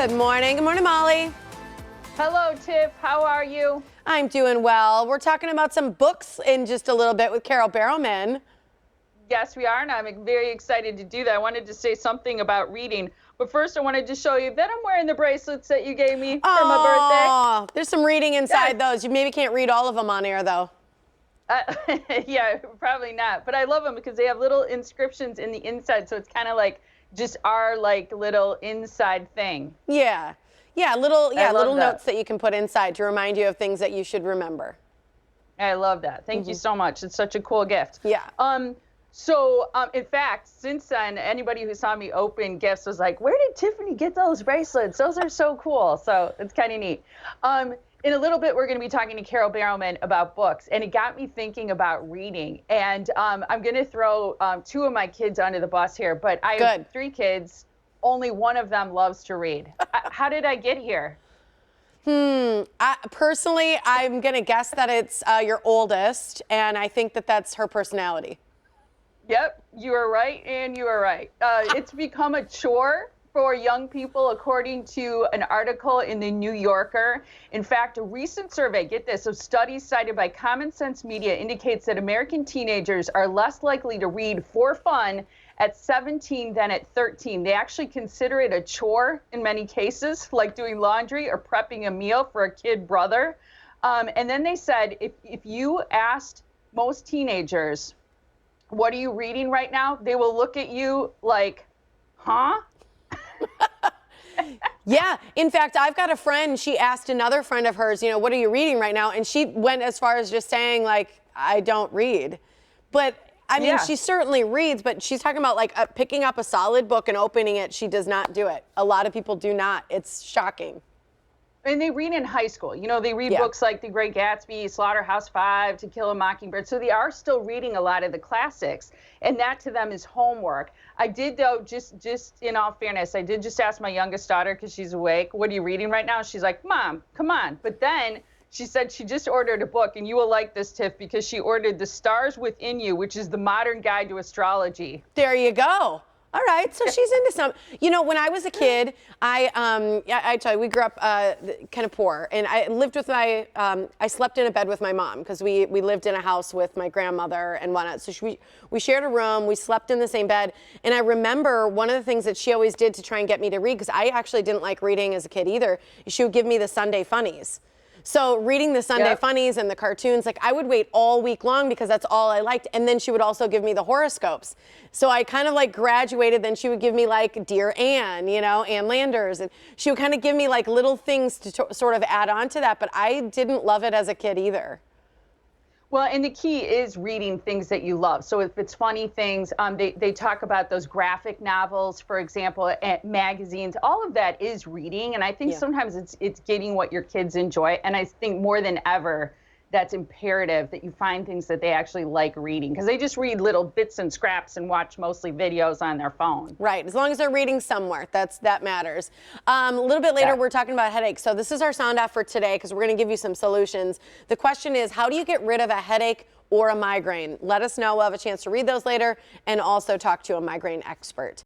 Good morning. Good morning, Molly. Hello, Tiff. How are you? I'm doing well. We're talking about some books in just a little bit with Carol Barrowman. Yes, we are, and I'm very excited to do that. I wanted to say something about reading, but first I wanted to show you that I'm wearing the bracelets that you gave me for my birthday. Oh, there's some reading inside those. You maybe can't read all of them on air, though. Yeah, probably not. But I love them because they have little inscriptions in the inside, so it's kind of like just our little inside thing. Yeah, little notes that you can put inside to remind you of things that you should remember. I love that. Thank you so much. It's such a cool gift. Yeah. So, in fact, since then, anybody who saw me open gifts was like, where did Tiffany get those bracelets? Those are so cool. So it's kind of neat. In a little bit, we're going to be talking to Carol Barrowman about books, and it got me thinking about reading. And I'm going to throw two of my kids under the bus here, but I have three kids. Only one of them loves to read. How did I get here? Personally, I'm going to guess that it's your oldest, and I think that that's her personality. Yep, you are right, and you are right. It's become a chore for young people, according to an article in the New Yorker. In fact, a recent survey, get this, of studies cited by Common Sense Media indicates that American teenagers are less likely to read for fun at 17 than at 13. They actually consider it a chore in many cases, like doing laundry or prepping a meal for a kid brother. And then they said, if you asked most teenagers, what are you reading right now? They will look at you like, huh? Yeah. In fact, I've got a friend, she asked another friend of hers, what are you reading right now? And she went as far as just saying, like, I don't read. But I mean, she certainly reads, but she's talking about picking up a solid book and opening it. She does not do it. A lot of people do not. It's shocking. And they read in high school. They read books like The Great Gatsby, Slaughterhouse-Five, To Kill a Mockingbird. So they are still reading a lot of the classics. And that to them is homework. I did, though, just in all fairness, I did just ask my youngest daughter, because she's awake, what are you reading right now? She's like, Mom, come on. But then she said she just ordered a book, and you will like this, Tiff, because she ordered The Stars Within You, which is the modern guide to astrology. There you go. All right, so she's into some. When I was a kid, I tell you, we grew up kind of poor, and I lived with I slept in a bed with my mom because we lived in a house with my grandmother and whatnot. So we shared a room, we slept in the same bed, and I remember one of the things that she always did to try and get me to read, because I actually didn't like reading as a kid either, she would give me the Sunday funnies. So reading the Sunday funnies and the cartoons, I would wait all week long because that's all I liked. And then she would also give me the horoscopes. So I kind of graduated. Then she would give me Dear Anne, Ann Landers. And she would kind of give me little things to sort of add on to that. But I didn't love it as a kid either. Well, and the key is reading things that you love. So if it's funny things, they talk about those graphic novels, for example, magazines. All of that is reading, and I think sometimes it's getting what your kids enjoy. And I think more than ever, that's imperative that you find things that they actually like reading, because they just read little bits and scraps and watch mostly videos on their phone. Right, as long as they're reading somewhere, that matters. A little bit later, we're talking about headaches. So this is our sound off for today, because we're going to give you some solutions. The question is, how do you get rid of a headache or a migraine? Let us know. We'll have a chance to read those later and also talk to a migraine expert.